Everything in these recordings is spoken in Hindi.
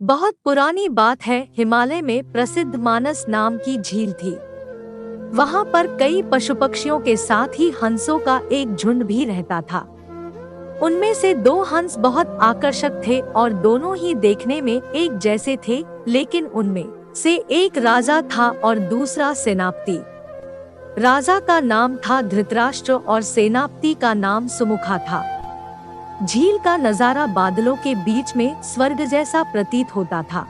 बहुत पुरानी बात है, हिमालय में प्रसिद्ध मानस नाम की झील थी। वहाँ पर कई पशु पक्षियों के साथ ही हंसों का एक झुंड भी रहता था। उनमें से दो हंस बहुत आकर्षक थे और दोनों ही देखने में एक जैसे थे, लेकिन उनमें से एक राजा था और दूसरा सेनापति। राजा का नाम था धृतराष्ट्र और सेनापति का नाम सुमुखा था। झील का नजारा बादलों के बीच में स्वर्ग जैसा प्रतीत होता था।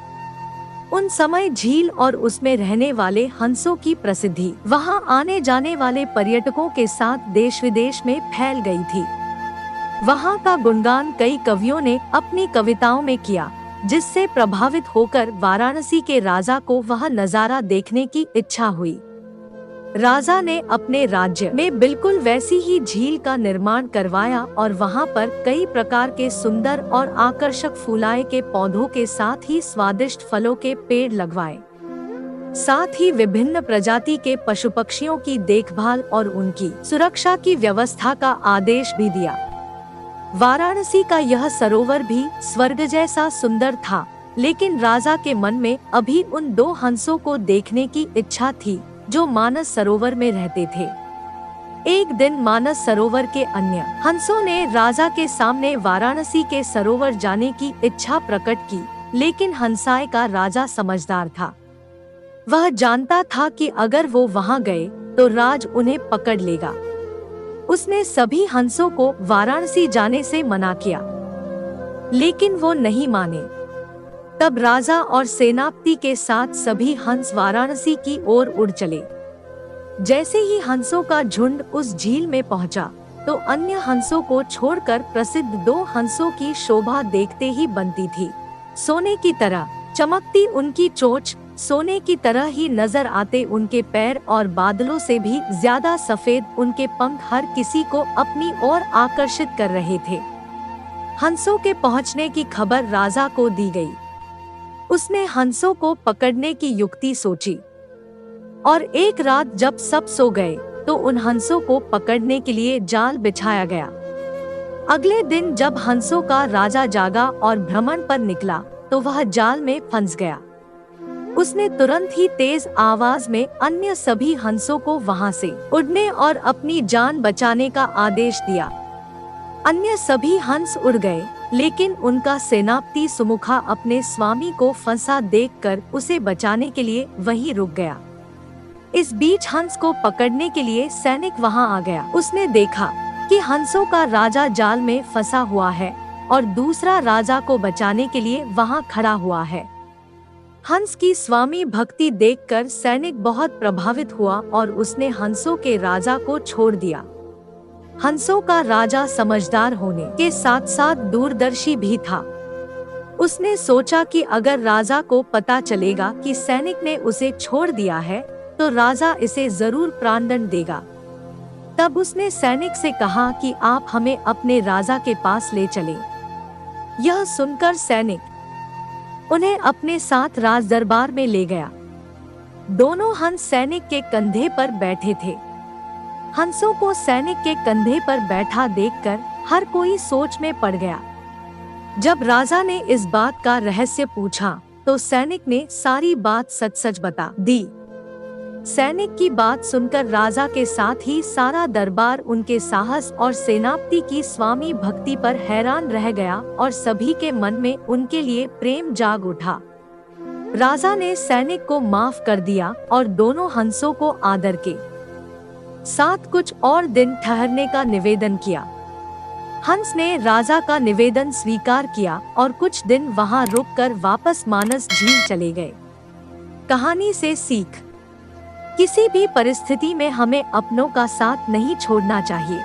उन समय झील और उसमें रहने वाले हंसों की प्रसिद्धि वहां आने जाने वाले पर्यटकों के साथ देश विदेश में फैल गई थी। वहां का गुणगान कई कवियों ने अपनी कविताओं में किया, जिससे प्रभावित होकर वाराणसी के राजा को वह नजारा देखने की इच्छा हुई। राजा ने अपने राज्य में बिल्कुल वैसी ही झील का निर्माण करवाया और वहां पर कई प्रकार के सुंदर और आकर्षक फूलाए के पौधों के साथ ही स्वादिष्ट फलों के पेड़ लगवाए। साथ ही विभिन्न प्रजाति के पशु पक्षियों की देखभाल और उनकी सुरक्षा की व्यवस्था का आदेश भी दिया। वाराणसी का यह सरोवर भी स्वर्ग जैसा सुंदर था, लेकिन राजा के मन में अभी उन दो हंसों को देखने की इच्छा थी जो मानस सरोवर में रहते थे। एक दिन मानस सरोवर के अन्य हंसों ने राजा के सामने वाराणसी के सरोवर जाने की इच्छा प्रकट की, लेकिन हंसाए का राजा समझदार था। वह जानता था कि अगर वो वहां गए तो राज उन्हें पकड़ लेगा। उसने सभी हंसों को वाराणसी जाने से मना किया, लेकिन वो नहीं माने। तब राजा और सेनापति के साथ सभी हंस वाराणसी की ओर उड़ चले। जैसे ही हंसों का झुंड उस झील में पहुंचा, तो अन्य हंसों को छोड़कर प्रसिद्ध दो हंसों की शोभा देखते ही बनती थी। सोने की तरह चमकती उनकी चोंच, सोने की तरह ही नजर आते उनके पैर और बादलों से भी ज्यादा सफेद उनके पंख हर किसी को अपनी ओर आकर्षित कर रहे थे। हंसों के पहुंचने की खबर राजा को दी गई। उसने हंसों को पकड़ने की युक्ति सोची और एक रात जब सब सो गए तो उन हंसों को पकड़ने के लिए जाल बिछाया गया। अगले दिन जब हंसों का राजा जागा और भ्रमण पर निकला तो वह जाल में फंस गया। उसने तुरंत ही तेज आवाज में अन्य सभी हंसों को वहां से उड़ने और अपनी जान बचाने का आदेश दिया। अन्य सभी हंस उड़ गए, लेकिन उनका सेनापति सुमुखा अपने स्वामी को फंसा देखकर उसे बचाने के लिए वहीं रुक गया। इस बीच हंस को पकड़ने के लिए सैनिक वहां आ गया। उसने देखा कि हंसों का राजा जाल में फंसा हुआ है और दूसरा राजा को बचाने के लिए वहां खड़ा हुआ है। हंस की स्वामी भक्ति देखकर सैनिक बहुत प्रभावित हुआ और उसने हंसों के राजा को छोड़ दिया। हंसों का राजा समझदार होने के साथ साथ दूरदर्शी भी था। उसने सोचा कि अगर राजा को पता चलेगा कि सैनिक ने उसे छोड़ दिया है तो राजा इसे जरूर प्राणदंड देगा। तब उसने सैनिक से कहा कि आप हमें अपने राजा के पास ले चलें। यह सुनकर सैनिक उन्हें अपने साथ राज दरबार में ले गया। दोनों हंस सैनिक के कंधे पर बैठे थे। हंसों को सैनिक के कंधे पर बैठा देखकर हर कोई सोच में पड़ गया। जब राजा ने इस बात का रहस्य पूछा तो सैनिक ने सारी बात सच सच बता दी। सैनिक की बात सुनकर राजा के साथ ही सारा दरबार उनके साहस और सेनापति की स्वामी भक्ति पर हैरान रह गया और सभी के मन में उनके लिए प्रेम जाग उठा। राजा ने सैनिक को माफ कर दिया और दोनों हंसों को आदर के साथ कुछ और दिन ठहरने का निवेदन किया। हंस ने राजा का निवेदन स्वीकार किया और कुछ दिन वहां रुककर वापस मानस झील चले गए। कहानी से सीख: किसी भी परिस्थिति में हमें अपनों का साथ नहीं छोड़ना चाहिए।